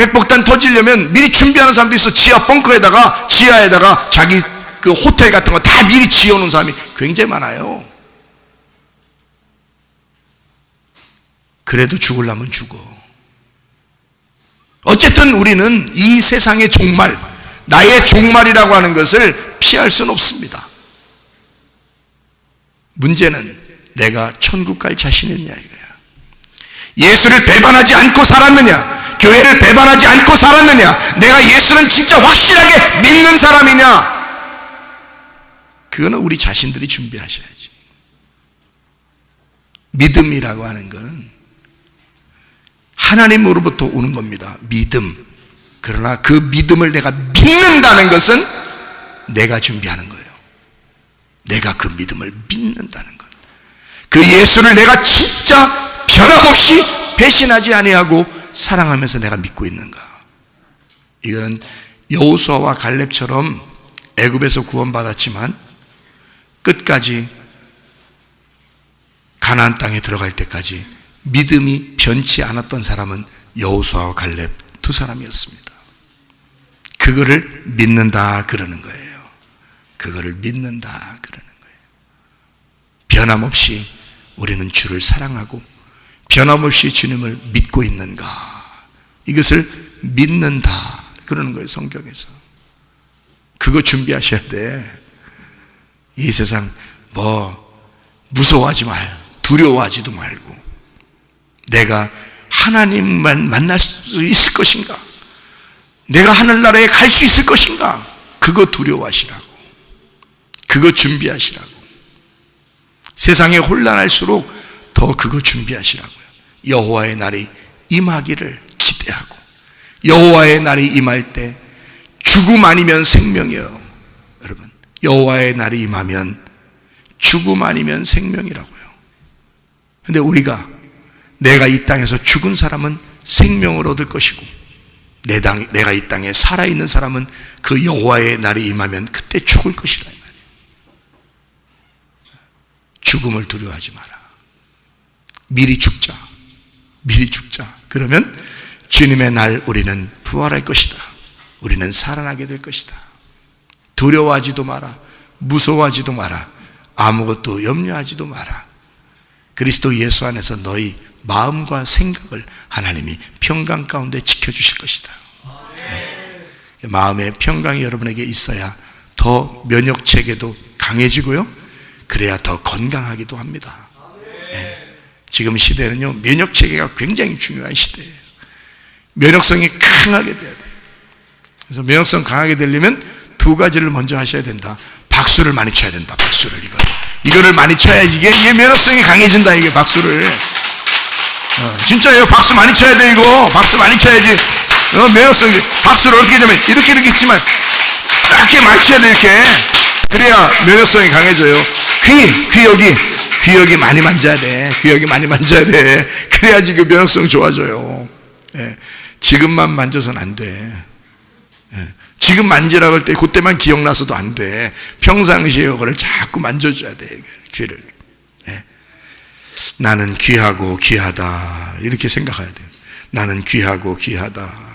핵폭탄 터지려면 미리 준비하는 사람도 있어. 지하에다가 자기 그 호텔 같은 거 다 미리 지어놓은 사람이 굉장히 많아요. 그래도 죽으려면 죽어. 어쨌든 우리는 이 세상의 종말, 나의 종말이라고 하는 것을 피할 수는 없습니다. 문제는 내가 천국 갈 자신이 있냐 이거야. 예수를 배반하지 않고 살았느냐, 교회를 배반하지 않고 살았느냐, 내가 예수는 진짜 확실하게 믿는 사람이냐, 그거는 우리 자신들이 준비하셔야지. 믿음이라고 하는 것은 하나님으로부터 오는 겁니다. 믿음. 그러나 그 믿음을 내가 믿는다는 것은 내가 준비하는 거예요. 내가 그 믿음을 믿는다는 것. 그 예수를 내가 진짜 변함없이 배신하지 아니하고 사랑하면서 내가 믿고 있는가. 이건 여호수아와 갈렙처럼 애굽에서 구원받았지만 끝까지 가나안 땅에 들어갈 때까지 믿음이 변치 않았던 사람은 여호수아와 갈렙 두 사람이었습니다. 그거를 믿는다 그러는 거예요. 그거를 믿는다 그러는 거예요. 변함없이 우리는 주를 사랑하고 변함없이 주님을 믿고 있는가, 이것을 믿는다 그러는 거예요. 성경에서 그거 준비하셔야 돼. 이 세상 무서워하지 마요. 두려워하지도 말고, 내가 하나님만 만날 수 있을 것인가, 내가 하늘나라에 갈 수 있을 것인가, 그거 두려워하시라고, 그거 준비하시라고. 세상에 혼란할수록 더 그거 준비하시라고요. 여호와의 날이 임하기를 기대하고, 여호와의 날이 임할 때 죽음 아니면 생명이에요. 여러분, 여호와의 날이 임하면 죽음 아니면 생명이라고요. 근데 우리가, 내가 이 땅에서 죽은 사람은 생명을 얻을 것이고, 내가 이 땅에 살아있는 사람은 그 여호와의 날이 임하면 그때 죽을 것이라 말이에요. 죽음을 두려워하지 마라. 미리 죽자. 그러면 주님의 날 우리는 부활할 것이다. 우리는 살아나게 될 것이다. 두려워하지도 마라. 무서워하지도 마라. 아무것도 염려하지도 마라. 그리스도 예수 안에서 너희 마음과 생각을 하나님이 평강 가운데 지켜주실 것이다. 네. 마음의 평강이 여러분에게 있어야 더 면역체계도 강해지고요, 그래야 더 건강하기도 합니다. 네. 지금 시대는요, 면역체계가 굉장히 중요한 시대예요. 면역성이 강하게 돼야 돼요. 그래서 면역성 강하게 되려면 두 가지를 먼저 하셔야 된다. 박수를 많이 쳐야 된다. 박수를, 이거를 많이 쳐야지 이게 면역성이 강해진다. 이게 박수를, 진짜예요. 박수 많이 쳐야 돼. 이거 박수 많이 쳐야지 면역성이. 박수를 어떻게 하냐면 이렇게 있지만 이렇게 많이 쳐야 돼. 이렇게. 그래야 면역성이 강해져요. 귀 여기 많이 만져야 돼. 귀 여기 많이 만져야 돼. 그래야지 그 면역성 좋아져요. 예. 지금만 만져서는 안 돼. 예. 지금 만지라고 할 때 그때만 기억나서도 안 돼. 평상시에 이거를 자꾸 만져줘야 돼. 귀를. 예. 나는 귀하고 귀하다, 이렇게 생각해야 돼요. 나는 귀하고 귀하다.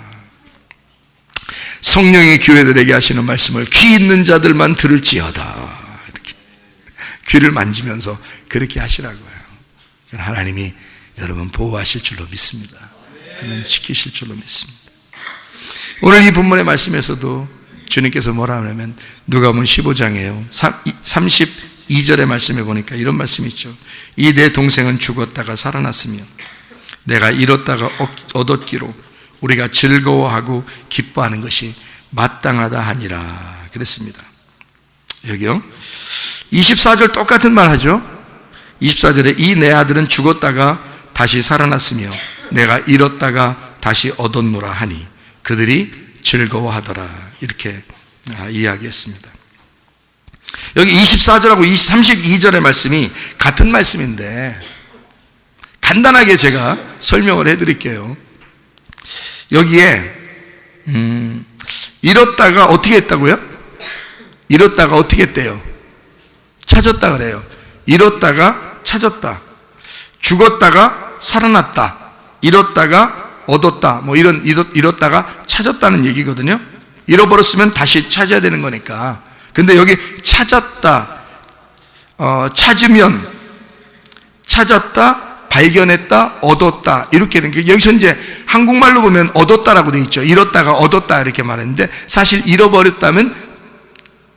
성령이 교회들에게 하시는 말씀을 귀 있는 자들만 들을지어다, 이렇게 귀를 만지면서 그렇게 하시라고요. 하나님이 여러분 보호하실 줄로 믿습니다. 하나님 지키실 줄로 믿습니다. 오늘 이 본문의 말씀에서도 주님께서 뭐라 하냐면, 누가복음 15장이에요 32절의 말씀에 보니까 이런 말씀이 있죠. 이 내 동생은 죽었다가 살아났으며 내가 잃었다가 얻었기로 우리가 즐거워하고 기뻐하는 것이 마땅하다 하니라 그랬습니다. 여기요 24절 똑같은 말 하죠. 24절에 이 내 아들은 죽었다가 다시 살아났으며 내가 잃었다가 다시 얻었노라 하니 그들이 즐거워하더라, 이렇게 이야기했습니다. 여기 24절하고 32절의 말씀이 같은 말씀인데 간단하게 제가 설명을 해드릴게요. 여기에 잃었다가 어떻게 했다고요? 잃었다가 어떻게 했대요? 찾았다 그래요. 잃었다가 찾았다. 죽었다가 살아났다. 잃었다가 얻었다, 뭐 잃었다가 찾았다는 얘기거든요. 잃어버렸으면 다시 찾아야 되는 거니까. 근데 여기 찾았다, 찾으면, 찾았다, 발견했다, 얻었다, 이렇게 되는 게, 여기서 이제 한국말로 보면 얻었다라고 되어 있죠. 잃었다가 얻었다 이렇게 말했는데, 사실 잃어버렸다면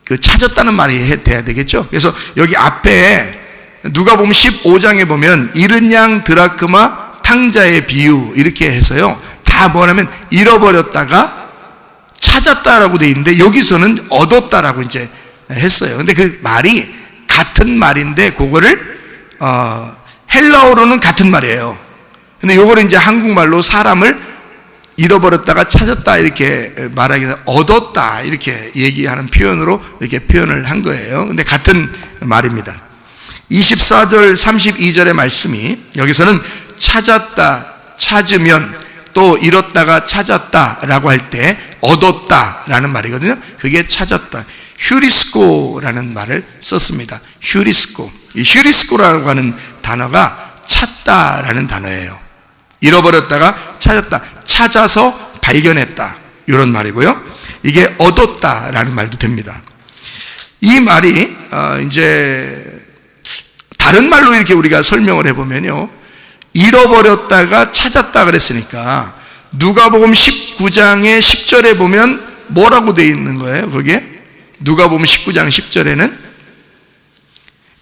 그 찾았다는 말이 돼야 되겠죠. 그래서 여기 앞에 누가복음 15장에 보면 잃은 양 드라크마 탕자의 비유 이렇게 해서요, 다 뭐냐면 잃어버렸다가 찾았다라고 되어 있는데, 여기서는 얻었다라고 이제 했어요. 근데 그 말이 같은 말인데, 그거를 헬라어로는 같은 말이에요. 근데 요거를 이제 한국말로 사람을 잃어버렸다가 찾았다 이렇게 말하기는 얻었다 이렇게 얘기하는 표현으로 이렇게 표현을 한 거예요. 근데 같은 말입니다. 24절 32절의 말씀이, 여기서는 찾았다, 찾으면, 또 잃었다가 찾았다라고 할 때 얻었다라는 말이거든요. 그게 찾았다, 휴리스코라는 말을 썼습니다. 휴리스코. 이 휴리스코라고 하는 단어가 찾다라는 단어예요. 잃어버렸다가 찾았다, 찾아서 발견했다, 이런 말이고요. 이게 얻었다라는 말도 됩니다. 이 말이 이제 다른 말로 이렇게 우리가 설명을 해보면요, 잃어버렸다가 찾았다 그랬으니까 누가복음 19장의 10절에 보면 뭐라고 되어 있는 거예요? 거기에 누가복음 19장 10절에는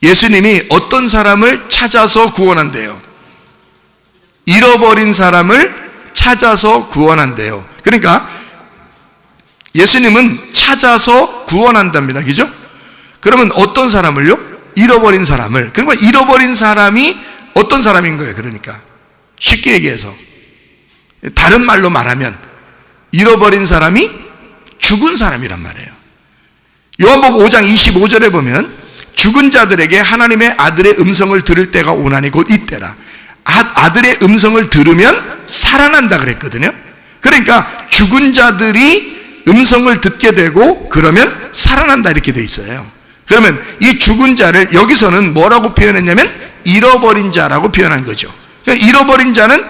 예수님이 어떤 사람을 찾아서 구원한대요. 잃어버린 사람을 찾아서 구원한대요. 그러니까 예수님은 찾아서 구원한답니다. 그죠? 그러면 어떤 사람을요? 잃어버린 사람을. 그러니까 잃어버린 사람이 어떤 사람인 거예요? 그러니까 쉽게 얘기해서, 다른 말로 말하면 잃어버린 사람이 죽은 사람이란 말이에요. 요한복음 5장 25절에 보면 죽은 자들에게 하나님의 아들의 음성을 들을 때가 오나니 곧 이때라. 아들의 음성을 들으면 살아난다 그랬거든요. 그러니까 죽은 자들이 음성을 듣게 되고 그러면 살아난다 이렇게 돼 있어요. 그러면 이 죽은 자를 여기서는 뭐라고 표현했냐면 잃어버린 자라고 표현한 거죠. 그러니까 잃어버린 자는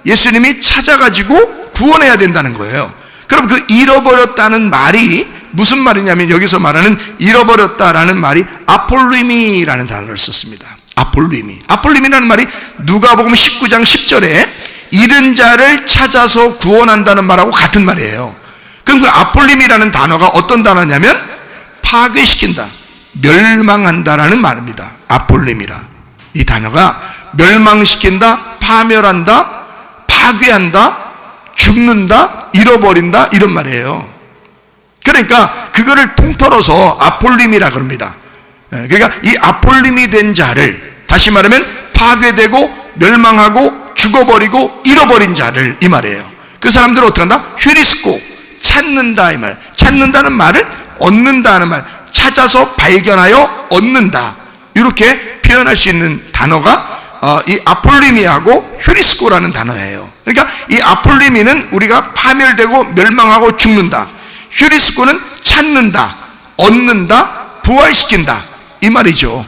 예수님이 찾아가지고 구원해야 된다는 거예요. 그럼 그 잃어버렸다는 말이 무슨 말이냐면, 여기서 말하는 잃어버렸다라는 말이 아폴리미라는 단어를 썼습니다. 아폴리미라는 말이 누가복음 19장 10절에 잃은 자를 찾아서 구원한다는 말하고 같은 말이에요. 그럼 그 아폴리미라는 단어가 어떤 단어냐면 파괴시킨다, 멸망한다라는 말입니다. 아폴리미라. 이 단어가 멸망시킨다, 파멸한다, 파괴한다, 죽는다, 잃어버린다, 이런 말이에요. 그러니까 그거를 통틀어서 아폴림이라 그럽니다. 그러니까 이 아폴림이 된 자를, 다시 말하면 파괴되고 멸망하고 죽어버리고 잃어버린 자를, 이 말이에요. 그 사람들은 어떻게 한다? 휴리스코, 찾는다, 이 말. 찾는다는 말을 얻는다는 말, 찾아서 발견하여 얻는다, 이렇게 표현할 수 있는 단어가 이 아폴리미하고 휴리스코라는 단어예요. 그러니까 이 아폴리미는 우리가 파멸되고 멸망하고 죽는다, 휴리스코는 찾는다, 얻는다, 부활시킨다, 이 말이죠.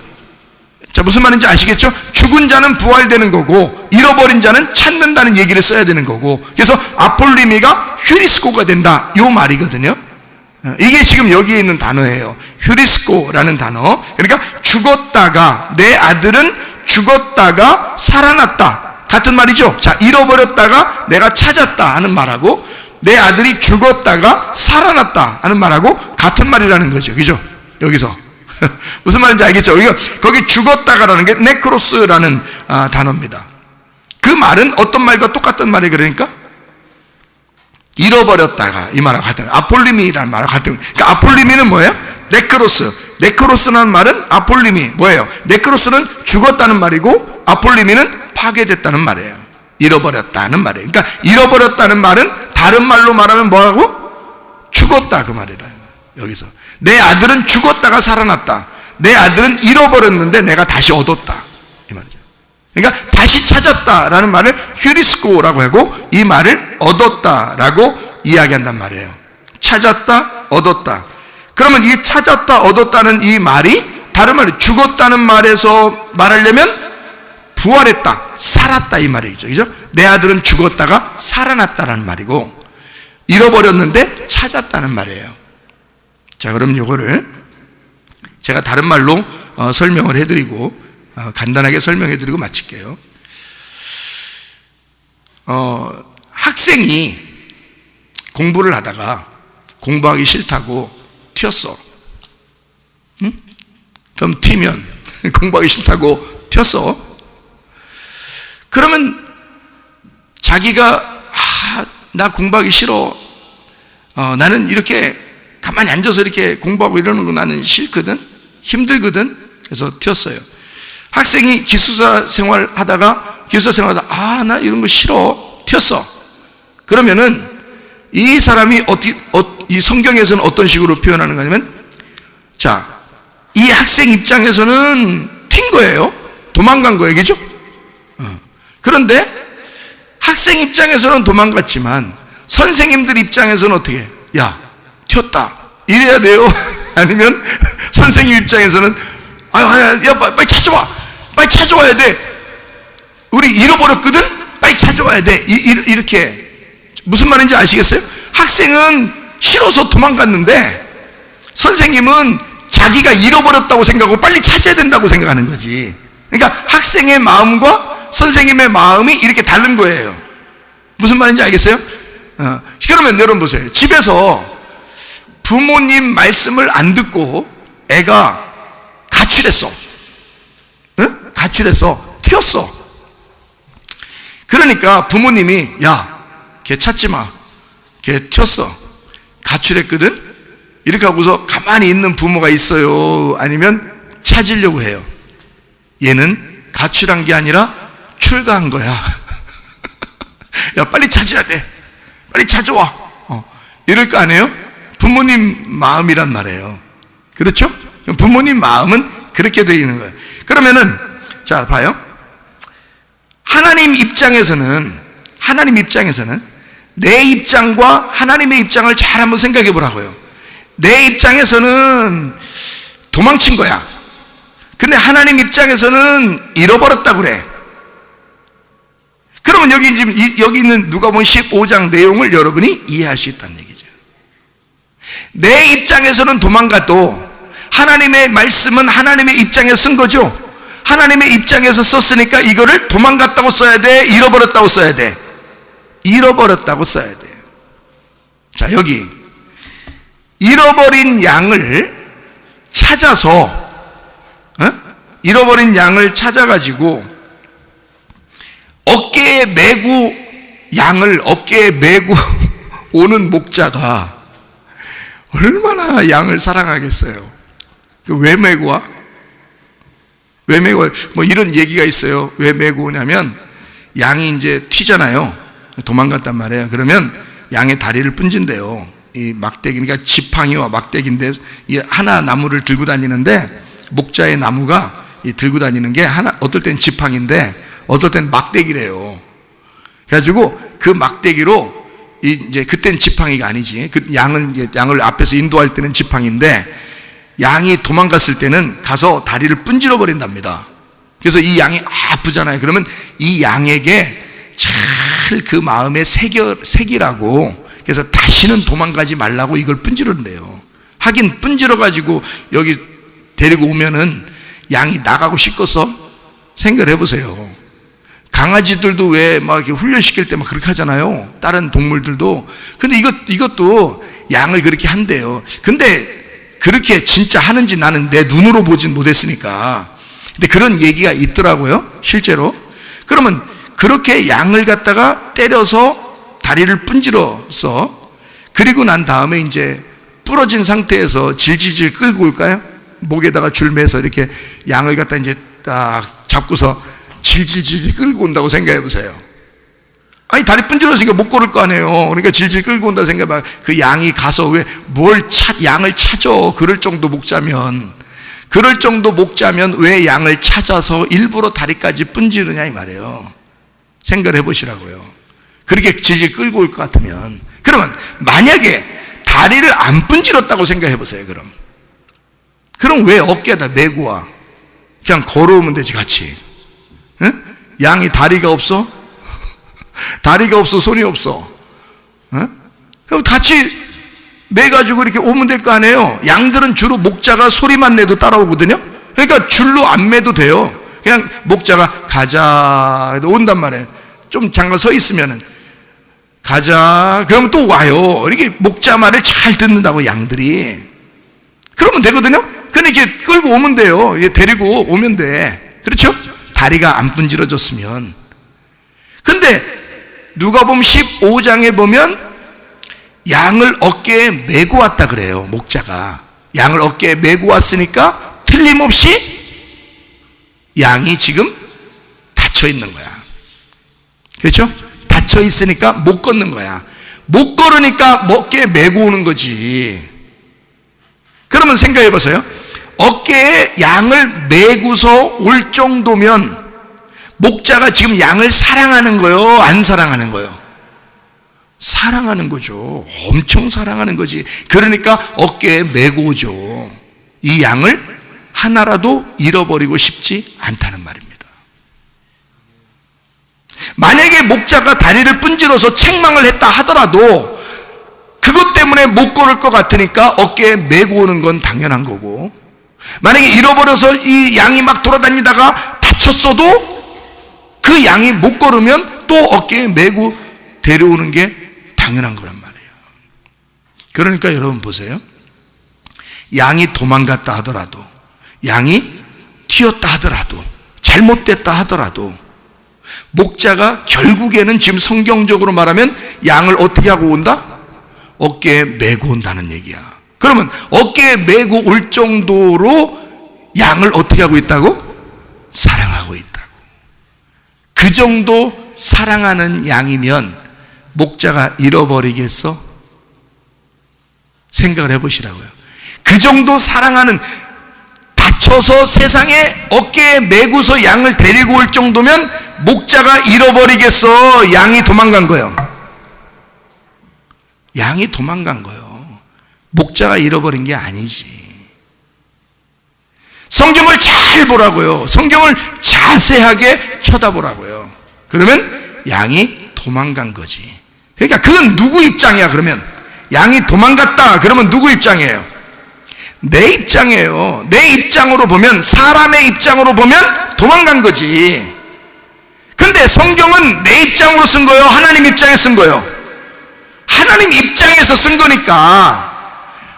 자, 무슨 말인지 아시겠죠? 죽은 자는 부활되는 거고 잃어버린 자는 찾는다는 얘기를 써야 되는 거고, 그래서 아폴리미가 휴리스코가 된다, 이 말이거든요. 이게 지금 여기에 있는 단어예요. 휴리스코라는 단어. 그러니까 죽었다가, 내 아들은 죽었다가 살아났다, 같은 말이죠. 자, 잃어버렸다가 내가 찾았다 하는 말하고, 내 아들이 죽었다가 살아났다 하는 말하고 같은 말이라는 거죠. 그죠? 여기서 무슨 말인지 알겠죠? 거기 죽었다가라는 게 네크로스라는 단어입니다. 그 말은 어떤 말과 똑같은 말이, 그러니까 잃어버렸다가, 이 말하고 같은, 아폴리미라는 말하고 같은. 그러니까 아폴리미는 뭐예요? 네크로스라는 말은 아폴리미 뭐예요? 네크로스는 죽었다는 말이고 아폴리미는 파괴됐다는 말이에요. 잃어버렸다는 말이에요. 그러니까 잃어버렸다는 말은 다른 말로 말하면 뭐라고? 죽었다, 그 말이라. 여기서 내 아들은 죽었다가 살아났다, 내 아들은 잃어버렸는데 내가 다시 얻었다, 이 말이죠. 그러니까 다시 찾았다라는 말을 휴리스코라고 하고, 이 말을 얻었다라고 이야기한단 말이에요. 찾았다, 얻었다. 그러면 이 찾았다, 얻었다는 이 말이 다른 말로 죽었다는 말에서 말하려면 부활했다, 살았다 이 말이죠. 그죠? 내 아들은 죽었다가 살아났다라는 말이고, 잃어버렸는데 찾았다는 말이에요. 자, 그럼 이거를 제가 다른 말로 설명을 해드리고, 간단하게 설명해드리고 마칠게요. 학생이 공부를 하다가 공부하기 싫다고 튀었어. 응? 그럼 튀면 공부하기 싫다고 튀었어. 그러면 자기가 나 공부하기 싫어. 나는 이렇게 가만히 앉아서 이렇게 공부하고 이러는 거 나는 싫거든. 힘들거든. 그래서 튀었어요. 학생이 기숙사 생활하다가 나 이런 거 싫어. 튀었어. 그러면은 이 사람이 이 성경에서는 어떤 식으로 표현하는 거냐면, 자, 이 학생 입장에서는 튄 거예요. 도망간 거예요. 그죠? 그런데 학생 입장에서는 도망갔지만 선생님들 입장에서는 어떻게 해? 야, 튀었다. 이래야 돼요? 아니면 선생님 입장에서는 야, 빨리 찾아와. 빨리 찾아와야 돼. 우리 잃어버렸거든? 빨리 찾아와야 돼. 이렇게. 무슨 말인지 아시겠어요? 학생은 싫어서 도망갔는데 선생님은 자기가 잃어버렸다고 생각하고 빨리 찾아야 된다고 생각하는 거지. 그러니까 학생의 마음과 선생님의 마음이 이렇게 다른 거예요. 무슨 말인지 알겠어요? 그러면 여러분 보세요. 집에서 부모님 말씀을 안 듣고 애가 가출했어. 응? 가출해서 튀었어. 그러니까 부모님이 야, 걔 찾지 마. 걔 튀었어. 가출했거든? 이렇게 하고서 가만히 있는 부모가 있어요? 아니면 찾으려고 해요? 얘는 가출한 게 아니라 출가한 거야. 야, 빨리 찾아야 돼. 빨리 찾아와. 이럴 거 아니에요? 부모님 마음이란 말이에요. 그렇죠? 부모님 마음은 그렇게 되어 있는 거예요. 그러면은, 자, 봐요. 하나님 입장에서는 내 입장과 하나님의 입장을 잘 한번 생각해 보라고요. 내 입장에서는 도망친 거야. 근데 하나님 입장에서는 잃어버렸다 그래. 그러면 여기 있는 누가복음 15장 내용을 여러분이 이해할 수 있다는 얘기죠. 내 입장에서는 도망가도 하나님의 말씀은 하나님의 입장에 쓴 거죠. 하나님의 입장에서 썼으니까 이거를 도망갔다고 써야 돼? 잃어버렸다고 써야 돼? 잃어버렸다고 써야 돼. 자, 여기 잃어버린 양을 찾아서 잃어버린 양을 찾아가지고 어깨에 메고 오는 목자가 얼마나 양을 사랑하겠어요. 왜 메고 와? 왜 메고 와? 뭐 이런 얘기가 있어요. 왜 메고 오냐면 양이 이제 튀잖아요. 도망갔단 말이에요. 그러면 양의 다리를 분진대요. 이 막대기, 그러니까 지팡이와 막대기인데 이 하나 나무를 들고 다니는데 목자의 나무가 들고 다니는 게 어떨 땐 지팡인데 어떨 땐 막대기래요. 그래가지고 그 막대기로 이제 그땐 지팡이가 아니지. 그 양을 앞에서 인도할 때는 지팡인데 양이 도망갔을 때는 가서 다리를 분질러 버린답니다. 그래서 이 양이 아프잖아요. 그러면 이 양에게 잘 그 마음에 새기라고, 그래서 다시는 도망가지 말라고 이걸 분지른대요. 하긴 분질러가지고 여기 데리고 오면은 양이 나가고 싶겠어? 생각을 해보세요. 강아지들도 왜 막 이렇게 훈련시킬 때 막 그렇게 하잖아요. 다른 동물들도. 근데 이것도 양을 그렇게 한대요. 근데 그렇게 진짜 하는지 나는 내 눈으로 보진 못했으니까. 근데 그런 얘기가 있더라고요. 실제로. 그러면 그렇게 양을 갖다가 때려서 다리를 분질러서 그리고 난 다음에 이제 부러진 상태에서 질질질 끌고 올까요? 목에다가 줄 매서 이렇게 양을 갖다 이제 딱 잡고서 질질질 끌고 온다고 생각해 보세요. 아니, 다리 분질러서니까 못 걸을 거 아니에요. 그러니까 질질 끌고 온다고 생각해 봐. 그 양이 가서 왜 양을 찾아. 그럴 정도 목자면 왜 양을 찾아서 일부러 다리까지 분지르냐 이 말이에요. 생각을 해보시라고요. 그렇게 질질 끌고 올 것 같으면. 그러면 만약에 다리를 안 분질렀다고 생각해 보세요. 그럼 왜 어깨에다 메고 와? 그냥 걸어오면 되지 같이. 응? 양이 다리가 없어? 다리가 없어, 손이 없어. 그럼 같이 매가지고 이렇게 오면 될 거 아니에요. 양들은 주로 목자가 소리만 내도 따라오거든요. 그러니까 줄로 안 매도 돼요. 그냥 목자가 가자 온단 말이에요. 좀 잠깐 서 있으면은 가자 그러면 또 와요. 이렇게 목자 말을 잘 듣는다고 양들이. 그러면 되거든요. 그냥 이렇게 끌고 오면 돼요. 데리고 오면 돼. 그렇죠? 다리가 안 분질러졌으면. 근데 누가복음 15장에 보면 양을 어깨에 메고 왔다 그래요. 목자가 양을 어깨에 메고 왔으니까 틀림없이 양이 지금 닫혀 있는 거야. 그렇죠? 닫혀 있으니까 못 걷는 거야. 못 걸으니까 어깨에 메고 오는 거지. 그러면 생각해 보세요. 어깨에 양을 메고서 올 정도면 목자가 지금 양을 사랑하는 거요? 안 사랑하는 거요? 사랑하는 거죠. 엄청 사랑하는 거지. 그러니까 어깨에 메고 오죠. 이 양을 하나라도 잃어버리고 싶지 않다는 말입니다. 만약에 목자가 다리를 분질러서 책망을 했다 하더라도 그것 때문에 못 걸을 것 같으니까 어깨에 메고 오는 건 당연한 거고, 만약에 잃어버려서 이 양이 막 돌아다니다가 다쳤어도 그 양이 못 걸으면 또 어깨에 메고 데려오는 게 당연한 거란 말이에요. 그러니까 여러분 보세요. 양이 도망갔다 하더라도, 양이 튀었다 하더라도, 잘못됐다 하더라도 목자가 결국에는 지금 성경적으로 말하면 양을 어떻게 하고 온다? 어깨에 메고 온다는 얘기야. 그러면 어깨에 메고 올 정도로 양을 어떻게 하고 있다고? 사랑하고 있다고. 그 정도 사랑하는 양이면 목자가 잃어버리겠어? 생각을 해보시라고요. 그 정도 사랑하는, 다쳐서 세상에 어깨에 메고서 양을 데리고 올 정도면 목자가 잃어버리겠어? 양이 도망간 거예요. 양이 도망간 거예요. 목자가 잃어버린 게 아니지. 성경을 잘 보라고요. 성경을 자세하게 쳐다보라고요. 그러면 양이 도망간 거지. 그러니까 그건 누구 입장이야? 그러면 양이 도망갔다 그러면 누구 입장이에요? 내 입장이에요. 내 입장으로 보면, 사람의 입장으로 보면 도망간 거지. 근데 성경은 내 입장으로 쓴 거예요? 하나님 입장에 쓴 거예요? 하나님 입장에서 쓴 거니까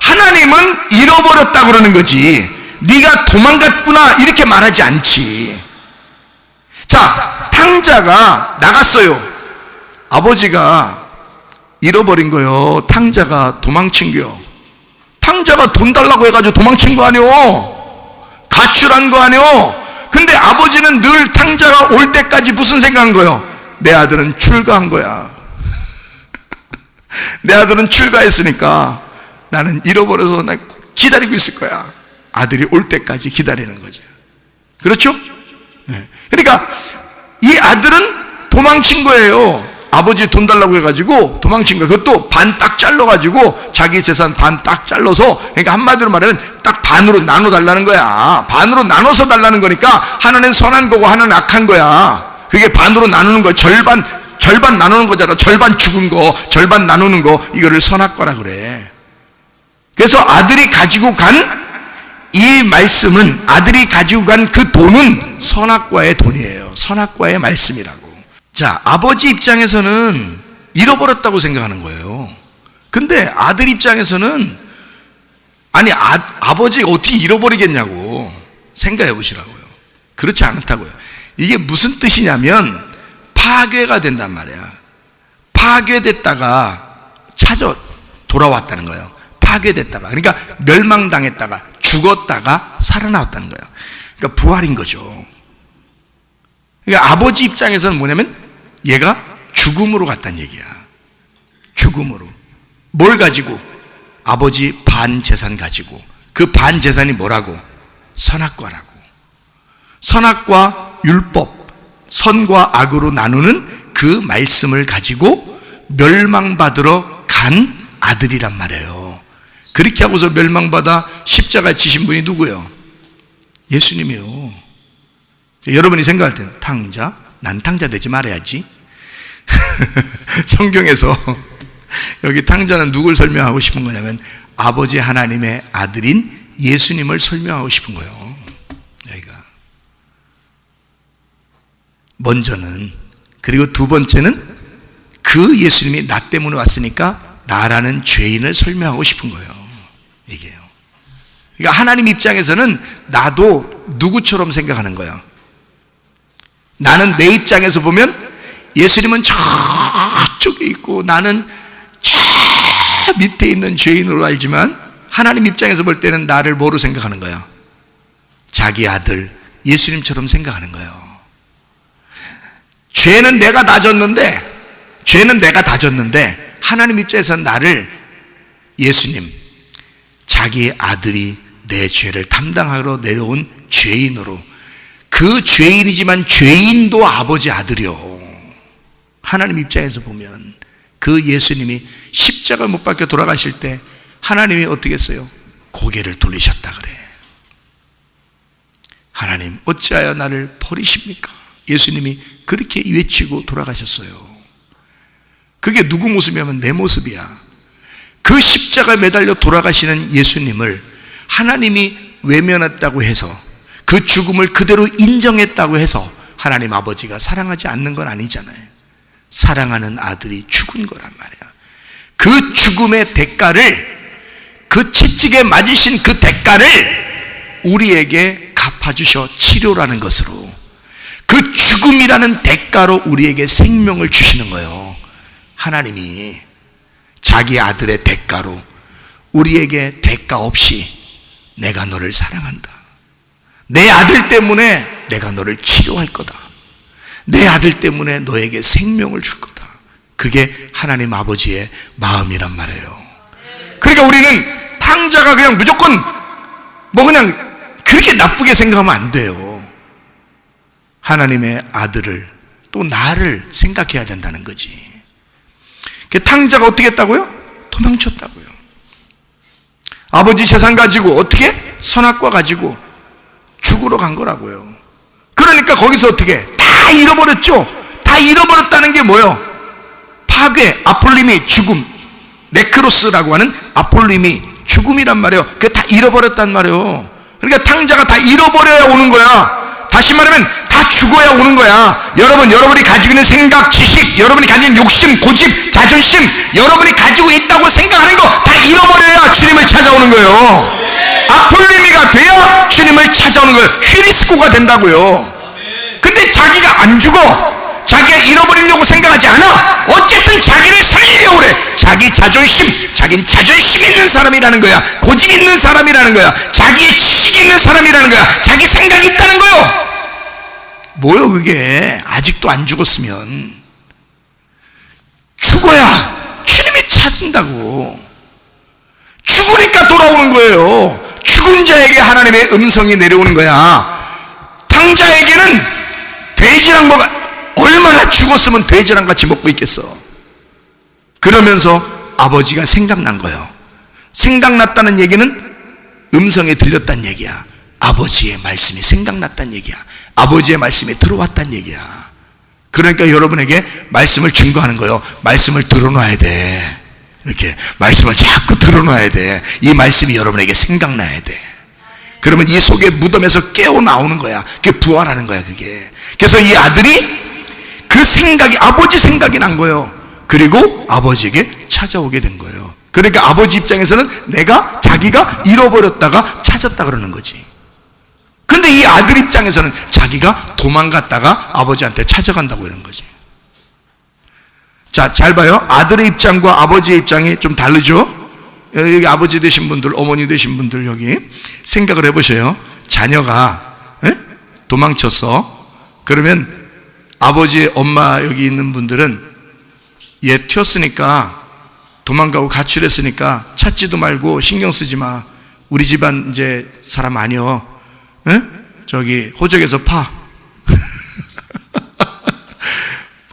하나님은 잃어버렸다 그러는 거지, 네가 도망갔구나 이렇게 말하지 않지. 자, 탕자가 나갔어요. 아버지가 잃어버린 거요. 탕자가 도망친 거요. 탕자가 돈 달라고 해가지고 도망친 거 아니오? 가출한 거 아니오? 근데 아버지는 늘 탕자가 올 때까지 무슨 생각한 거요? 내 아들은 출가한 거야. 내 아들은 출가했으니까 나는 잃어버려서 나 기다리고 있을 거야. 아들이 올 때까지 기다리는 거죠. 그렇죠? 네. 그러니까 이 아들은 도망친 거예요. 아버지 돈 달라고 해가지고 도망친 거예요. 그것도 반 딱 잘라가지고 자기 재산 반 딱 잘라서, 그러니까 한마디로 말하면 딱 반으로 나눠 달라는 거야. 반으로 나눠서 달라는 거니까 하나는 선한 거고 하나는 악한 거야. 그게 반으로 나누는 거, 절반 나누는 거잖아. 절반 죽은 거, 절반 나누는 거, 이거를 선악과라 그래. 그래서 아들이 가지고 간 이 말씀은, 아들이 가지고 간 그 돈은 선악과의 돈이에요. 선악과의 말씀이라고. 자, 아버지 입장에서는 잃어버렸다고 생각하는 거예요. 근데 아들 입장에서는, 아니 아버지가 어떻게 잃어버리겠냐고 생각해 보시라고요. 그렇지 않다고요. 이게 무슨 뜻이냐면 파괴가 된단 말이야. 파괴됐다가 돌아왔다는 거예요. 파괴됐다가, 그러니까 멸망당했다가 죽었다가 살아나왔다는 거예요. 그러니까 부활인 거죠. 그러니까 아버지 입장에서는 뭐냐면 얘가 죽음으로 갔다는 얘기야. 죽음으로. 뭘 가지고? 아버지 반 재산 가지고. 그 반 재산이 뭐라고? 선악과라고. 선악과 율법, 선과 악으로 나누는 그 말씀을 가지고 멸망받으러 간 아들이란 말이에요. 그렇게 하고서 멸망받아 십자가에 지신 분이 누구예요? 예수님이요. 여러분이 생각할 때는 탕자, 난 탕자 되지 말아야지. 성경에서 여기 탕자는 누굴 설명하고 싶은 거냐면 아버지 하나님의 아들인 예수님을 설명하고 싶은 거예요. 여기가 먼저는, 그리고 두 번째는 그 예수님이 나 때문에 왔으니까 나라는 죄인을 설명하고 싶은 거예요. 이게요. 그러니까 하나님 입장에서는 나도 누구처럼 생각하는 거야. 나는 내 입장에서 보면 예수님은 저쪽에 있고 나는 저 밑에 있는 죄인으로 알지만 하나님 입장에서 볼 때는 나를 뭐로 생각하는 거야? 자기 아들 예수님처럼 생각하는 거예요. 죄는 내가 다 졌는데 하나님 입장에서는 나를 예수님, 자기의 아들이 내 죄를 담당하러 내려온 죄인으로, 그 죄인이지만 죄인도 아버지 아들이요. 하나님 입장에서 보면 그 예수님이 십자가 못 박혀 돌아가실 때 하나님이 어떻게 했어요? 고개를 돌리셨다 그래. 하나님 어찌하여 나를 버리십니까? 예수님이 그렇게 외치고 돌아가셨어요. 그게 누구 모습이냐면 내 모습이야. 그 십자가에 매달려 돌아가시는 예수님을 하나님이 외면했다고 해서, 그 죽음을 그대로 인정했다고 해서 하나님 아버지가 사랑하지 않는 건 아니잖아요. 사랑하는 아들이 죽은 거란 말이야. 그 죽음의 대가를, 그 채찍에 맞으신 그 대가를 우리에게 갚아주셔 치료라는 것으로, 그 죽음이라는 대가로 우리에게 생명을 주시는 거예요. 하나님이 자기 아들의 대가로 우리에게 대가 없이 내가 너를 사랑한다. 내 아들 때문에 내가 너를 치료할 거다. 내 아들 때문에 너에게 생명을 줄 거다. 그게 하나님 아버지의 마음이란 말이에요. 그러니까 우리는 탕자가 그냥 무조건 그냥 그렇게 나쁘게 생각하면 안 돼요. 하나님의 아들을, 또 나를 생각해야 된다는 거지. 그 탕자가 어떻게 했다고요? 도망쳤다고요. 아버지 재산 가지고 어떻게? 선악과 가지고 죽으러 간 거라고요. 그러니까 거기서 어떻게? 다 잃어버렸죠. 다 잃어버렸다는 게 뭐예요? 파괴, 아폴림이 죽음, 네크로스라고 하는 아폴림이 죽음이란 말이에요. 그게 다 잃어버렸단 말이에요. 그러니까 탕자가 다 잃어버려야 오는 거야. 다시 말하면 다 죽어야 오는 거야. 여러분이 가지고 있는 생각, 지식, 여러분이 가지고 있는 욕심, 고집, 자존심, 여러분이 가지고 있다고 생각하는 거 다 잃어버려야 주님을 찾아오는 거예요. 아폴리미가 돼야 주님을 찾아오는 거예요. 휘리스코가 된다고요. 근데 자기가 안 죽어, 자기가 잃어버리려고 생각하지 않아. 어쨌든 자기를 살리려고 그래. 자기 자존심, 자기는 자존심 있는 사람이라는 거야. 고집 있는 사람이라는 거야. 자기의 지식 있는 사람이라는 거야. 자기 생각이 있다는 거요. 뭐요 그게? 아직도 안 죽었으면 죽어야 주님이 찾은다고. 죽으니까 돌아오는 거예요. 죽은 자에게 하나님의 음성이 내려오는 거야. 탕자에게는 돼지랑 얼마나 죽었으면 돼지랑 같이 먹고 있겠어. 그러면서 아버지가 생각난 거예요. 생각났다는 얘기는 음성이 들렸다는 얘기야. 아버지의 말씀이 생각났다는 얘기야. 아버지의 말씀이 들어왔다는 얘기야. 그러니까 여러분에게 말씀을 증거하는 거예요. 말씀을 들어놔야 돼. 이렇게 말씀을 자꾸 들어놔야 돼. 이 말씀이 여러분에게 생각나야 돼. 그러면 이 속에 무덤에서 깨어 나오는 거야. 그게 부활하는 거야 그게. 그래서 이 아들이 그 생각이, 아버지 생각이 난 거예요. 그리고 아버지에게 찾아오게 된 거예요. 그러니까 아버지 입장에서는 자기가 잃어버렸다가 찾았다 그러는 거지. 근데 이 아들 입장에서는 자기가 도망갔다가 아버지한테 찾아간다고 이런 거지. 자, 잘 봐요. 아들의 입장과 아버지의 입장이 좀 다르죠? 여기 아버지 되신 분들, 어머니 되신 분들 여기 생각을 해보세요. 자녀가 도망쳤어. 그러면 아버지, 엄마 여기 있는 분들은 얘 튀었으니까, 도망가고 가출했으니까 찾지도 말고 신경 쓰지 마. 우리 집안 이제 사람 아니여. 저기 호적에서 파.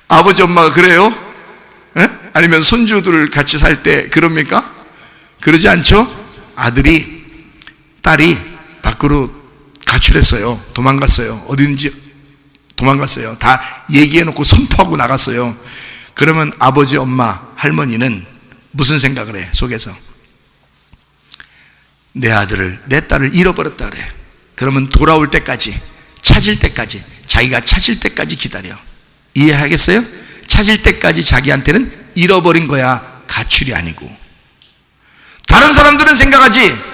아버지 엄마가 그래요? 아니면 손주들 같이 살 때 그럽니까? 그러지 않죠? 딸이 밖으로 가출했어요. 도망갔어요. 어딘지 도망갔어요. 다 얘기해놓고 선포하고 나갔어요. 그러면 아버지, 엄마, 할머니는 무슨 생각을 해? 속에서 내 아들을, 내 딸을 잃어버렸다 그래. 그러면 돌아올 때까지, 찾을 때까지, 자기가 찾을 때까지 기다려. 이해하겠어요? 찾을 때까지 자기한테는 잃어버린 거야, 가출이 아니고. 다른 사람들은 생각하지,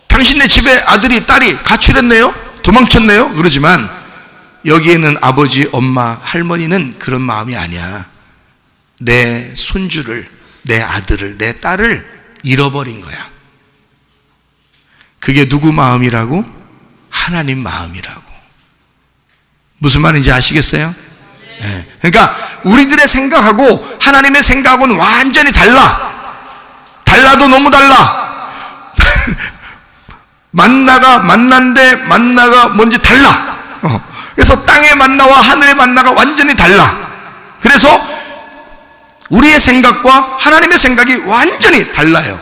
당신네 집에 아들이, 딸이 가출했네요? 도망쳤네요? 그러지만 여기에는 아버지, 엄마, 할머니는 그런 마음이 아니야. 내 손주를, 내 아들을, 내 딸을 잃어버린 거야. 그게 누구 마음이라고? 하나님 마음이라고. 무슨 말인지 아시겠어요? 네. 그러니까 우리들의 생각하고 하나님의 생각하고는 완전히 달라도 너무 달라. 만나가 뭔지 달라. 그래서 땅의 만나와 하늘의 만나가 완전히 달라. 그래서 우리의 생각과 하나님의 생각이 완전히 달라요.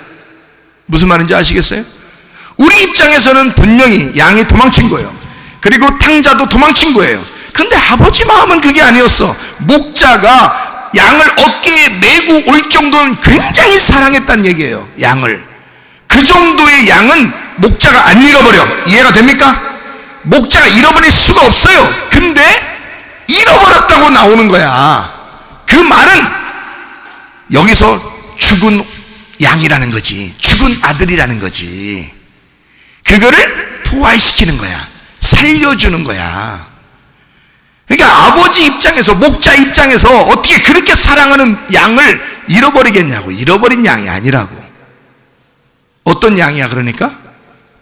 무슨 말인지 아시겠어요? 우리 입장에서는 분명히 양이 도망친 거예요. 그리고 탕자도 도망친 거예요. 근데 아버지 마음은 그게 아니었어. 목자가 양을 어깨에 메고 올 정도는 굉장히 사랑했다는 얘기예요. 양을. 그 정도의 양은 목자가 안 잃어버려. 이해가 됩니까? 목자가 잃어버릴 수가 없어요. 근데 잃어버렸다고 나오는 거야. 그 말은 여기서 죽은 양이라는 거지. 죽은 아들이라는 거지. 그거를 부활시키는 거야. 살려주는 거야. 그러니까 아버지 입장에서, 목자 입장에서 어떻게 그렇게 사랑하는 양을 잃어버리겠냐고. 잃어버린 양이 아니라고. 어떤 양이야 그러니까?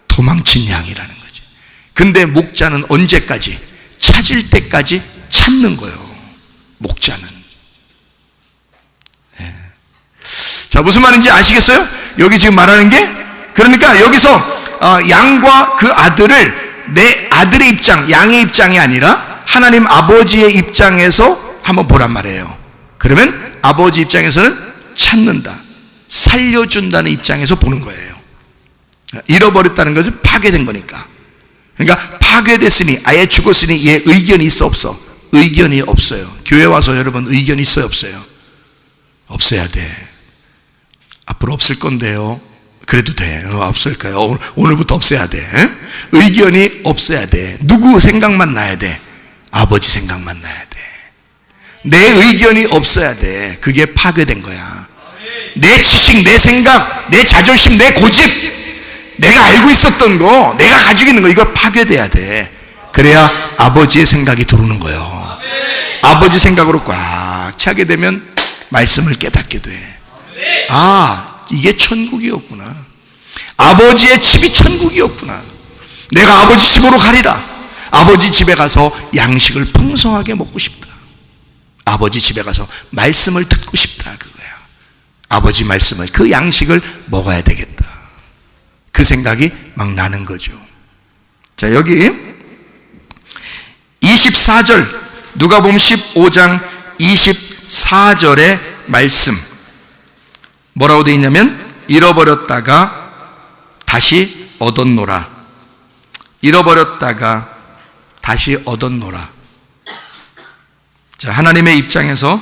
도망친 양이라는 거지. 근데 목자는 언제까지? 찾을 때까지 찾는 거예요. 목자는. 네. 자, 무슨 말인지 아시겠어요? 여기 지금 말하는 게, 그러니까 여기서 양과 그 아들을 내 아들의 입장, 양의 입장이 아니라 하나님 아버지의 입장에서 한번 보란 말이에요. 그러면 아버지 입장에서는 찾는다, 살려준다는 입장에서 보는 거예요. 잃어버렸다는 것은 파괴된 거니까. 그러니까 파괴됐으니, 아예 죽었으니 얘 의견이 있어 없어? 의견이 없어요. 교회 와서 여러분 의견 있어요 없어요? 없어야 돼. 앞으로 없을 건데요. 그래도 돼. 없을까요? 오늘부터 없애야 돼. 의견이 없어야 돼. 누구 생각만 나야 돼? 아버지 생각만 나야 돼. 내 의견이 없어야 돼. 그게 파괴된 거야. 내 지식, 내 생각, 내 자존심, 내 고집, 내가 알고 있었던 거, 내가 가지고 있는 거, 이거 파괴돼야 돼. 그래야 아버지의 생각이 들어오는 거예요. 아버지 생각으로 꽉 차게 되면 말씀을 깨닫게 돼. 이게 천국이었구나. 아버지의 집이 천국이었구나. 내가 아버지 집으로 가리라. 아버지 집에 가서 양식을 풍성하게 먹고 싶다. 아버지 집에 가서 말씀을 듣고 싶다, 그거야. 아버지 말씀을, 그 양식을 먹어야 되겠다. 그 생각이 막 나는 거죠. 자, 여기 24절, 누가복음 15장 24절의 말씀 뭐라고 되어 있냐면, 잃어버렸다가 다시 얻었노라. 잃어버렸다가 다시 얻었노라. 자, 하나님의 입장에서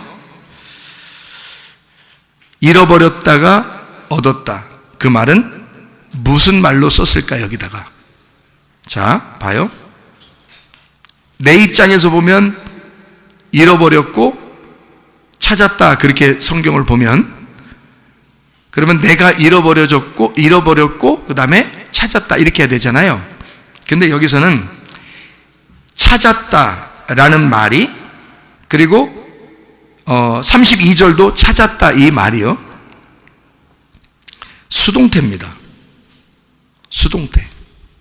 잃어버렸다가 얻었다. 그 말은 무슨 말로 썼을까 여기다가? 자, 봐요. 내 입장에서 보면 잃어버렸고 찾았다, 그렇게 성경을 보면, 그러면 내가 잃어버렸고 그 다음에 찾았다, 이렇게 해야 되잖아요. 근데 여기서는 찾았다라는 말이, 그리고 32절도 찾았다, 이 말이요, 수동태입니다.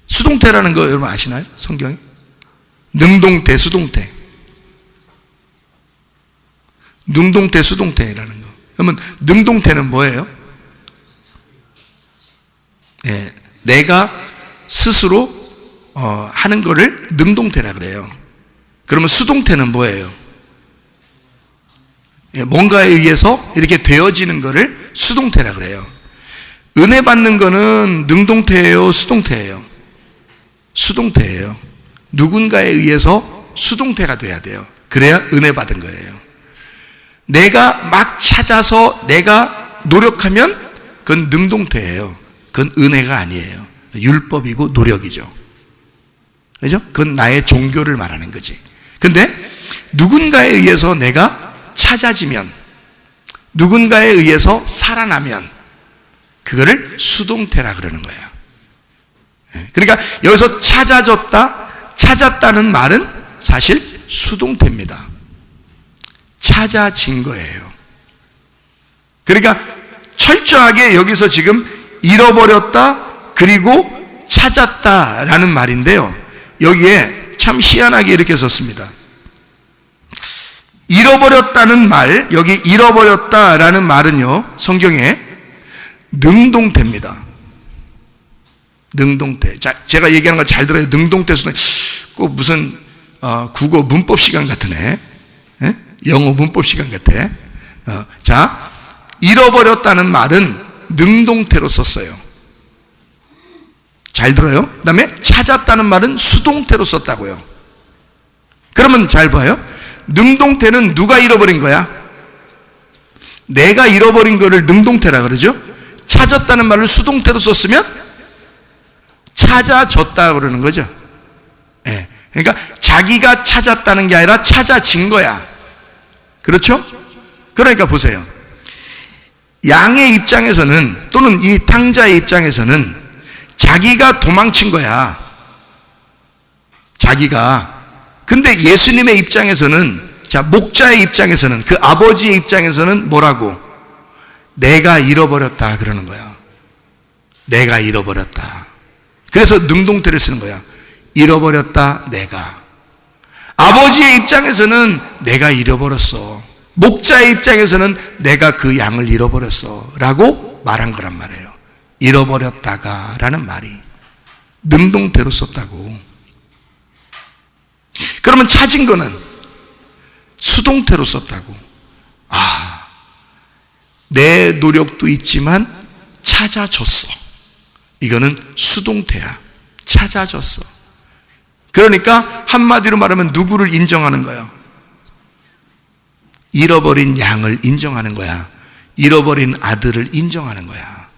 수동태라는 거 여러분 아시나요? 성경에 능동태, 수동태, 능동태, 수동태라는 거. 그러면 능동태는 뭐예요? 내가 스스로 하는 거를 능동태라 그래요. 그러면 수동태는 뭐예요? 뭔가에 의해서 이렇게 되어지는 거를 수동태라 그래요. 은혜 받는 거는 능동태예요, 수동태예요? 수동태예요. 누군가에 의해서 수동태가 돼야 돼요. 그래야 은혜 받은 거예요. 내가 막 찾아서 내가 노력하면 그건 능동태예요. 그건 은혜가 아니에요. 율법이고 노력이죠. 그죠? 그건 나의 종교를 말하는 거지. 근데 누군가에 의해서 내가 찾아지면, 누군가에 의해서 살아나면 그거를 수동태라 그러는 거예요. 그러니까 여기서 찾았다는 말은 사실 수동태입니다. 찾아진 거예요. 그러니까 철저하게 여기서 지금 잃어버렸다 그리고 찾았다라는 말인데요. 여기에 참 희한하게 이렇게 썼습니다. 잃어버렸다는 말, 여기 잃어버렸다라는 말은요, 성경에 능동태입니다. 능동태. 자, 제가 얘기하는 거 잘 들어요. 능동태 수는 꼭 무슨 국어 문법 시간 같으네. 영어 문법 시간 같아. 자, 잃어버렸다는 말은 능동태로 썼어요. 잘 들어요? 그 다음에 찾았다는 말은 수동태로 썼다고요. 그러면 잘 봐요. 능동태는 누가 잃어버린 거야? 내가 잃어버린 거를 능동태라 그러죠? 찾았다는 말을 수동태로 썼으면 찾아졌다 그러는 거죠. 예. 그러니까 자기가 찾았다는 게 아니라 찾아진 거야. 그렇죠? 그러니까 보세요. 양의 입장에서는, 또는 이 탕자의 입장에서는 자기가 도망친 거야. 자기가. 근데 예수님의 입장에서는, 자, 목자의 입장에서는, 그 아버지의 입장에서는 뭐라고? 내가 잃어버렸다 그러는 거야. 내가 잃어버렸다. 그래서 능동태를 쓰는 거야. 잃어버렸다 내가. 아버지의 입장에서는 내가 잃어버렸어. 목자의 입장에서는 내가 그 양을 잃어버렸어 라고 말한 거란 말이에요. 잃어버렸다가 라는 말이 능동태로 썼다고. 그러면 찾은 거는 수동태로 썼다고. 아, 내 노력도 있지만 찾아줬어. 이거는 수동태야. 찾아줬어. 그러니까 한마디로 말하면 누구를 인정하는 거야? 잃어버린 양을 인정하는 거야. 잃어버린 아들을 인정하는 거야.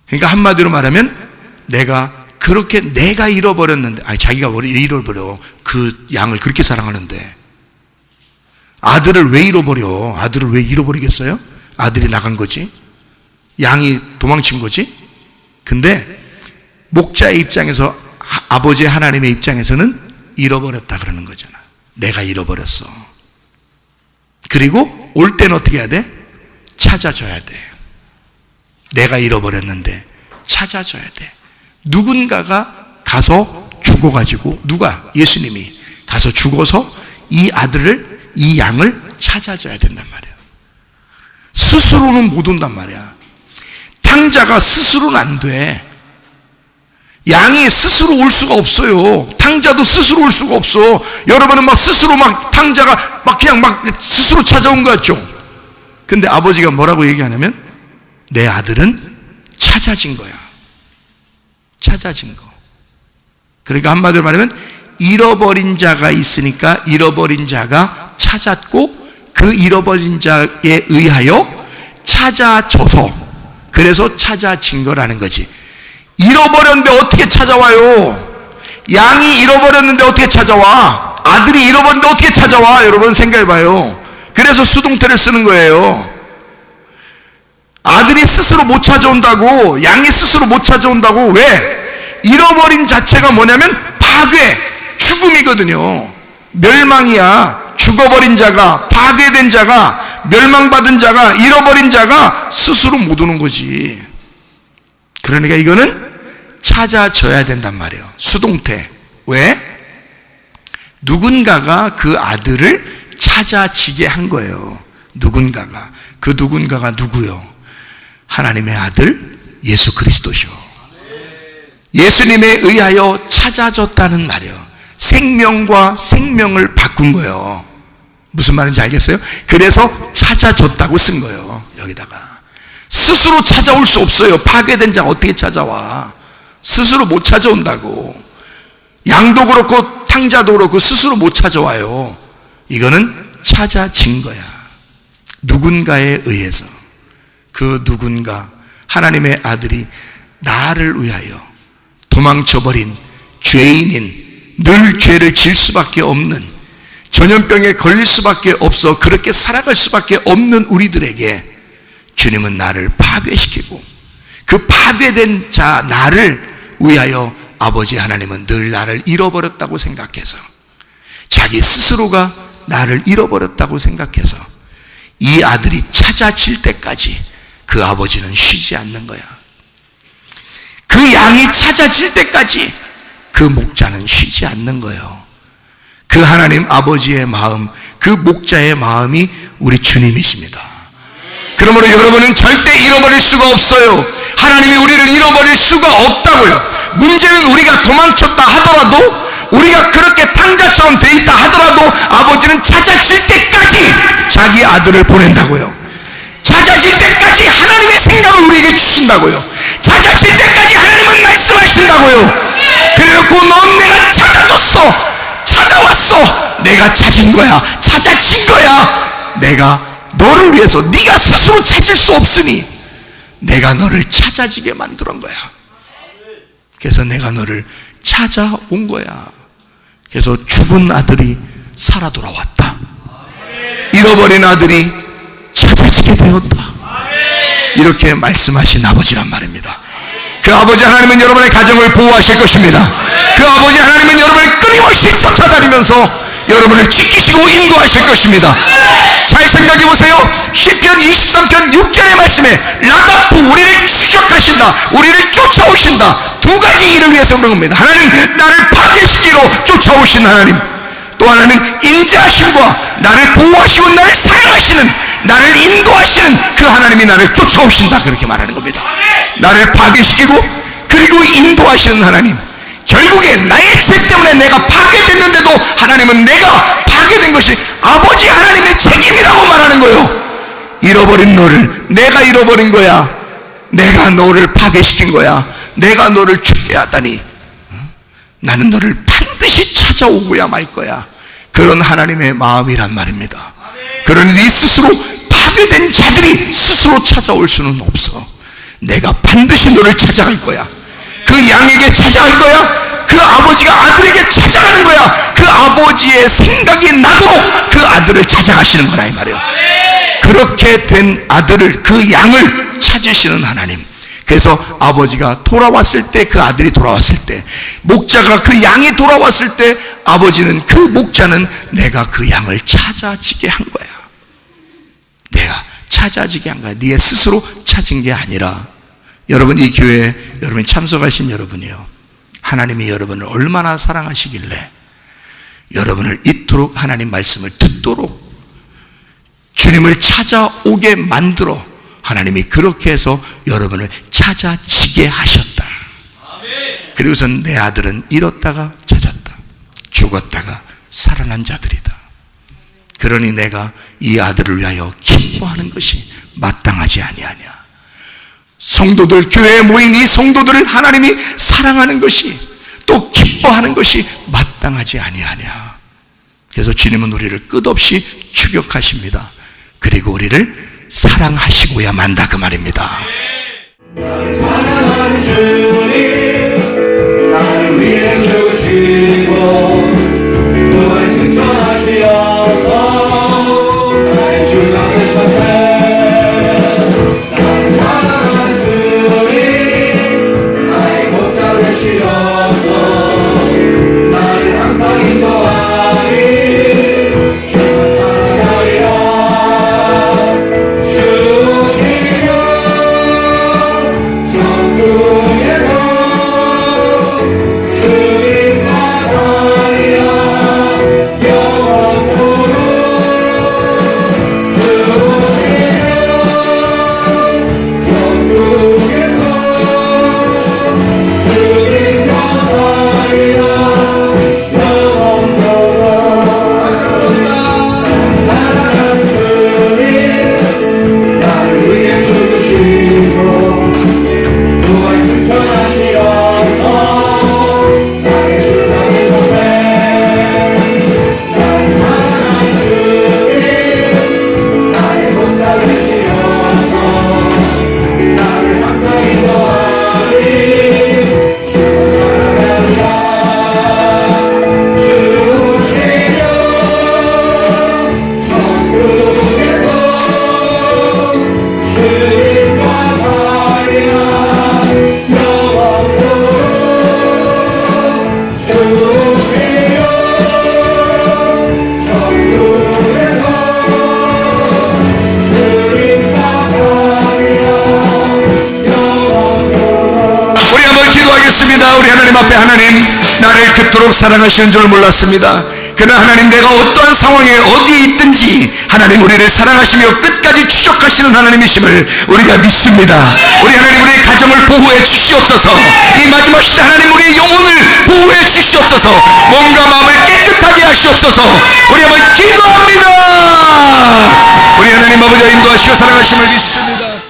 그러니까 한마디로 말하면 내가 잃어버렸는데, 아니 자기가 왜 잃어버려? 그 양을 그렇게 사랑하는데 아들을 왜 잃어버려? 아들을 왜 잃어버리겠어요? 아들이 나간 거지, 양이 도망친 거지. 근데 목자의 입장에서, 아버지 하나님의 입장에서는 잃어버렸다 그러는 거잖아. 내가 잃어버렸어. 그리고 올 때는 어떻게 해야 돼? 찾아줘야 돼. 내가 잃어버렸는데 찾아줘야 돼. 누군가가 가서 죽어가지고, 누가? 예수님이 가서 죽어서 이 아들을, 이 양을 찾아줘야 된단 말이야. 스스로는 못 온단 말이야. 탕자가 스스로는 안 돼. 양이 스스로 올 수가 없어요. 탕자도 스스로 올 수가 없어. 여러분은 막 스스로 막 탕자가 막 그냥 막 스스로 찾아온 것 같죠? 근데 아버지가 뭐라고 얘기하냐면 내 아들은 찾아진 거야. 찾아진 거. 그러니까 한마디로 말하면 잃어버린 자가 있으니까 잃어버린 자가 찾았고, 그 잃어버린 자에 의하여 찾아져서, 그래서 찾아진 거라는 거지. 잃어버렸는데 어떻게 찾아와요? 양이 잃어버렸는데 어떻게 찾아와? 아들이 잃어버렸는데 어떻게 찾아와? 여러분 생각해봐요. 그래서 수동태를 쓰는 거예요. 아들이 스스로 못 찾아온다고, 양이 스스로 못 찾아온다고. 왜? 잃어버린 자체가 뭐냐면 파괴, 죽음이거든요. 멸망이야. 죽어버린 자가, 파괴된 자가, 멸망받은 자가, 잃어버린 자가 스스로 못 오는 거지. 그러니까 이거는 찾아져야 된단 말이에요. 수동태. 왜? 누군가가 그 아들을 찾아지게 한 거예요. 누군가가. 그 누군가가 누구요? 하나님의 아들 예수 그리스도시오. 예수님에 의하여 찾아졌다는 말이에요. 생명과 생명을 바꾼 거예요. 무슨 말인지 알겠어요? 그래서 찾아졌다고 쓴 거예요. 여기다가. 스스로 찾아올 수 없어요. 파괴된 자가 어떻게 찾아와? 스스로 못 찾아온다고. 양도 그렇고 탕자도 그렇고 스스로 못 찾아와요. 이거는 찾아진 거야. 누군가에 의해서. 그 누군가, 하나님의 아들이 나를 위하여 도망쳐버린 죄인인, 늘 죄를 질 수밖에 없는, 전염병에 걸릴 수밖에 없어 그렇게 살아갈 수밖에 없는 우리들에게 주님은 나를 파괴시키고, 그 파괴된 자 나를 위하여 아버지 하나님은 늘 나를 잃어버렸다고 생각해서, 자기 스스로가 나를 잃어버렸다고 생각해서 이 아들이 찾아질 때까지 그 아버지는 쉬지 않는 거야. 그 양이 찾아질 때까지 그 목자는 쉬지 않는 거예요. 그 하나님 아버지의 마음, 그 목자의 마음이 우리 주님이십니다. 그러므로 여러분은 절대 잃어버릴 수가 없어요. 하나님이 우리를 잃어버릴 수가 없다고요. 문제는 우리가 도망쳤다 하더라도, 우리가 그렇게 탕자처럼 돼 있다 하더라도 아버지는 찾아질 때까지 자기 아들을 보낸다고요. 찾아질 때까지 하나님의 생각을 우리에게 주신다고요. 찾아질 때까지 하나님은 말씀하신다고요. 그래놓고 넌 내가 찾아줬어, 찾아왔어, 내가 찾은 거야, 찾아진 거야. 내가 너를 위해서, 네가 스스로 찾을 수 없으니 내가 너를 찾아지게 만드는 거야. 그래서 내가 너를 찾아온 거야. 그래서 죽은 아들이 살아 돌아왔다. 잃어버린 아들이 찾아지게 되었다. 이렇게 말씀하신 아버지란 말입니다. 그 아버지 하나님은 여러분의 가정을 보호하실 것입니다. 그 아버지 하나님은 여러분을 끊임없이 쫓아다니면서 여러분을 지키시고 인도하실 것입니다. 잘 생각해 보세요. 시편 23편 6절의 말씀에 라갑부, 우리를 추적하신다, 우리를 쫓아오신다. 두 가지 일을 위해서 그런 겁니다. 하나님, 나를 파괴시키러 쫓아오신 하나님. 또 하나는 인자하심과 나를 보호하시고 나를 사랑하시는, 나를 인도하시는 그 하나님이 나를 쫓아오신다, 그렇게 말하는 겁니다. 나를 파괴시키고 그리고 인도하시는 하나님. 결국에 나의 죄 때문에 내가 파괴됐는데도 하나님은 내가 파괴된 것이 아버지 하나님의 책임이라고 말하는 거예요. 잃어버린 너를 내가 잃어버린 거야. 내가 너를 파괴시킨 거야. 내가 너를 죽게 하다니 나는 너를 반드시 찾아오고야 말 거야. 그런 하나님의 마음이란 말입니다. 그러니 네 스스로 파괴된 자들이 스스로 찾아올 수는 없어. 내가 반드시 너를 찾아갈 거야. 그 양에게 찾아갈 거야. 그 아버지가 아들에게 찾아가는 거야. 그 아버지의 생각이 나도록 그 아들을 찾아가시는 거라 이 말이에요. 그렇게 된 아들을, 그 양을 찾으시는 하나님. 그래서 아버지가 돌아왔을 때, 그 아들이 돌아왔을 때, 목자가 그 양이 돌아왔을 때 아버지는, 그 목자는 내가 그 양을 찾아지게 한 거야. 내가 찾아지게 한 거야. 네 스스로 찾은 게 아니라. 여러분, 이 교회에 여러분이 참석하신 여러분이요, 하나님이 여러분을 얼마나 사랑하시길래 여러분을 이토록 하나님 말씀을 듣도록 주님을 찾아오게 만들어 하나님이 그렇게 해서 여러분을 찾아지게 하셨다. 그리고선 내 아들은 잃었다가 찾았다, 죽었다가 살아난 자들이다. 그러니 내가 이 아들을 위하여 기뻐하는 것이 마땅하지 아니하냐. 성도들, 교회에 모인 이 성도들을 하나님이 사랑하는 것이, 또 기뻐하는 것이 마땅하지 아니하냐. 그래서 주님은 우리를 끝없이 추격하십니다. 그리고 우리를 사랑하시고야 만다, 그 말입니다. 사랑하는 주님, 나를 위해 죽으시고 무한 승천하시어서 나의 주 만드셨네. 나를 사랑하는 주님, 나의 목자 되시어서 나를 항상 인도하리. 주만 따라가리라. 주님과 살리라 영원토록. 앞에 하나님 나를 그토록 사랑하시는 줄 몰랐습니다. 그러나 하나님 내가 어떠한 상황에 어디에 있든지 하나님 우리를 사랑하시며 끝까지 추적하시는 하나님이심을 우리가 믿습니다. 우리 하나님 우리의 가정을 보호해 주시옵소서. 이 마지막 시대 하나님 우리의 영혼을 보호해 주시옵소서. 몸과 마음을 깨끗하게 하시옵소서. 우리 한번 기도합니다. 우리 하나님 아버지가 인도하시고 사랑하심을 믿습니다.